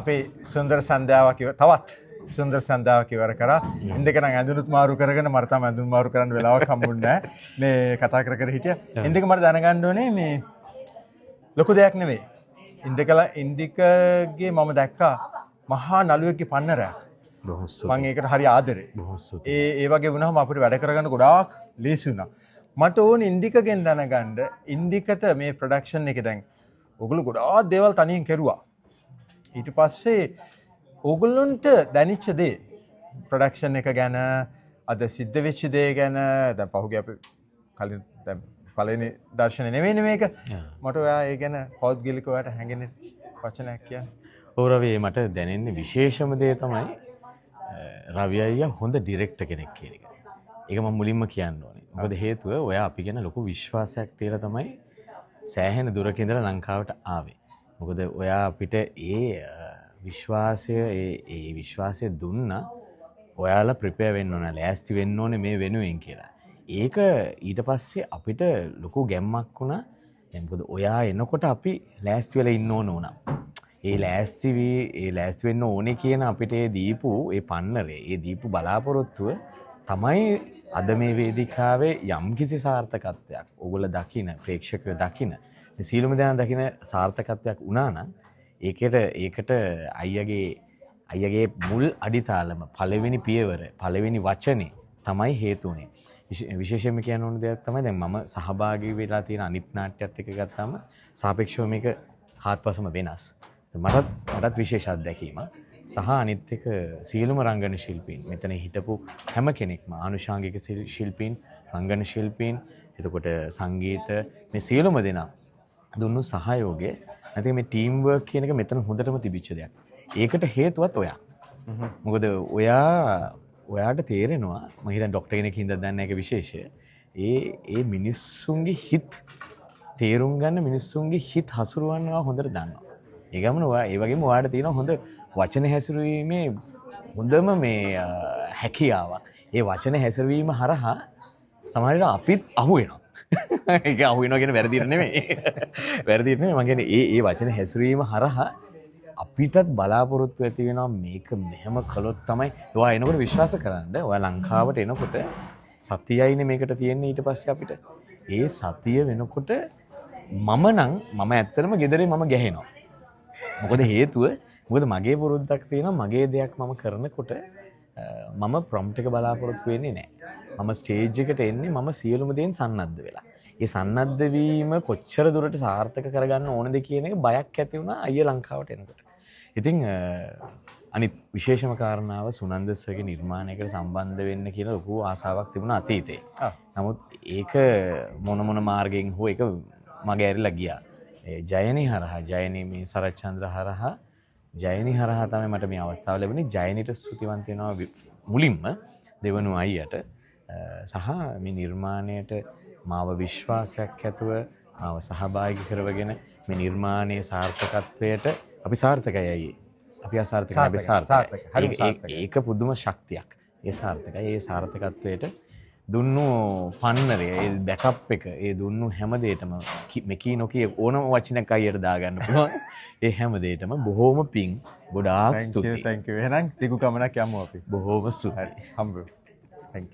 අපේ සුන්දර සන්ධ්‍යාවක් තවත් සුන්දර සන්ධ්‍යාවක් ඉවර කරා. ඉන්දක නම් ඇඳුනුත් මාරු කරගෙන මට තමයි ඇඳුම් මාරු කරන්න වෙලාවක් හම්බුන්නේ නැහැ. මේ කතා කර කර හිටියා. ඉන්දක මට දැනගන්න ඕනේ මේ ලොකු දෙයක් නෙමෙයි. ඉන්දිකගේ මම දැක්කා මහා නළුවෙක්ගේ පන්නරයක්. මම ඒකට හරි ආදරේ. ඒ වගේ වුණාම අපිට වැඩ කරගන්න ගොඩාක් ලේසි වුණා. මට ඕනේ ඉන්දිකගෙන් දැනගන්න ඉන්දිකට මේ ප්‍රොඩක්ෂන් එකේ දැන් ඔයගොල්ලෝ ගොඩාක් දේවල් තනියෙන් කෙරුවා. ඊට පස්සේ ඕගොල්ලන්ට දැනෙච්ච දේ ප්‍රොඩක්ෂන් එක ගැන අද සිද්ධ වෙච්ච දේ ගැන දැන් පහුගිය අපි කලින් දැන් පළවෙනි දර්ශනේ නෙවෙයිනේ මේක. මට ඔයා ඒ ගැන පෞද්ගලිකව ඔයාට හැඟෙන වචනයක් කියන්න. ඔව් රවි මට දැනෙන්නේ විශේෂම දේ තමයි රවි අයියා හොඳ ඩිරෙක්ටර් කෙනෙක් කියන එක. ඒක මම මුලින්ම කියන්න ඕනේ. මොකද හේතුව ඔයා අපි ගැන ලොකු විශ්වාසයක් තියලා තමයි සෑහෙන දුරක ඉඳලා ලංකාවට ආවේ. මොකද ඔයා අපිට විශ්වාසය දුන්නා ඔයාලා ප්‍රිපෙයාර් වෙන්න ඕන ලෑස්ති වෙන්න ඕනේ මේ වෙනුවෙන් කියලා. ඒක ඊට පස්සේ අපිට ලොකු ගැම්මක් වුණා. දැන් මොකද ඔයා එනකොට අපි ලෑස්ති වෙලා ඉන්න ඕන වුණා. ඒ ලෑස්ති වෙන්න ඕනේ කියන අපිට දීපු ඒ පන්නරේ ඒ දීපු බලාපොරොත්තුව තමයි අද මේ වේදිකාවේ යම්කිසි සාර්ථකත්වයක් ඕගොල්ලෝ දකින්න ප්‍රේක්ෂකයෝ දකින්න මේ සීලුම දයන් දකින්න සාර්ථකත්වයක් වුණා නම් ඒකට අයියගේ මුල් අඩිතාලම පළවෙනි පියවර පළවෙනි වචනේ තමයි හේතු උනේ. විශේෂයෙන්ම කියන්න ඕන දෙයක් තමයි දැන් මම සහභාගී වෙලා තියෙන අනිත් නාට්‍යත් එක්ක ගත්තාම සාපේක්ෂව මේක හාත්පසම වෙනස්. මටත් විශේෂ අත්දැකීමක් සහ අනිත් එක සියලුම රංගන ශිල්පීන් මෙතන හිටපු හැම කෙනෙක්ම ආනුෂාංගික ශිල්පීන් රංගන ශිල්පීන් එතකොට සංගීත මේ සියලුම දෙනා දුන්නු සහයෝගය නැත්නම් මේ ටීම් වර්ක් කියන එක මෙතන හොඳටම තිබිච්ච දෙයක්. ඒකට හේතුවත් ඔයා. මොකද ඔයාට තේරෙනවා මම හිතන්නේ ડોක්ටර් කෙනෙක් හින්දා දන්න එක විශේෂය. ඒ මිනිස්සුන්ගේ හිත තේරුම් ගන්න මිනිස්සුන්ගේ හිත හසුරවන්නවා හොඳට දන්නවා. ඒ ගමන ඒ වගේම ඔයාට තියෙන හොඳ වචන හැසිරීමේ හොඳම මේ හැකියාවක්. ඒ වචන හැසිරීම හරහා සමහරවිට අපිත් අහු වෙනවා. ඒක අහු වෙනවා කියන වැරදියට නෙමෙයි. වැරදියට නෙමෙයි. මම කියන්නේ ඒ වචන හැසිරීම හරහා අපිටත් බලාපොරොත්තු ඇති වෙනවා මේක මෙහෙම කළොත් තමයි ඔයා එනකොට විශ්වාස කරන්න. ඔයා ලංකාවට එනකොට සතියයිනේ මේකට තියෙන්නේ ඊට පස්සේ අපිට. ඒ සතිය වෙනකොට මම ඇත්තටම ගෙදරේ මම ගැහෙනවා. මොකද හේතුව මොකද මගේ පුරුද්දක් තියෙනවා මගේ දෙයක් මම කරනකොට මම ප්‍රොම්ප්ට් එක බලාපොරොත්තු වෙන්නේ නැහැ. මම ස්ටේජ් එකට එන්නේ මම සියලුම දේෙන් සන්නද්ධ වෙලා. ඒ සන්නද්ධ වීම කොච්චර දුරට සාර්ථක කරගන්න ඕනද කියන එක බයක් ඇති වුණා අයිය ලංකාවට එනකොට. ඉතින් අනිත් විශේෂම කාරණාව සුනන්දස්ගේ නිර්මාණයකට සම්බන්ධ වෙන්න කියලා ලොකු ආසාවක් තිබුණා අතීතේ. නමුත් ඒක මොන මාර්ගයෙන් හෝ ඒක මගේ ඇරිලා ගියා. ජයනි හරහා ජයනි මේ සරච්චන්ද්‍ර හරහා ජයනි හරහා තමයි මට මේ අවස්ථාව ලැබුණේ. ජයනිට ස්තුතිවන්ත වෙනවා මුලින්ම දෙවනු අයියට සහ මේ නිර්මාණයට මාව විශ්වාසයක් ඇතුව මාව සහභාගී කරවගෙන මේ නිර්මාණයේ සාර්ථකත්වයට අපි සාර්ථකයි අයියේ. අපි අසාර්ථකයි අපි සාර්ථකයි. ඒක පුදුම ශක්තියක්. ඒ සාර්ථකයි. ඒ සාර්ථකත්වයට දුන්නු පන්නරේ ඒ බෑකප් එක ඒ දුන්නු හැම දෙයකම මෙකී නොකී ඕනම වචනයක් අයියට දාගන්න පුළුවන්. ඒ හැම දෙයකම බොහොම පිං ගොඩාක් ස්තුතියි. thank you. එහෙනම් දිගු ගමනක් යමු අපි. බොහොම ස්තුතියි. හම්බ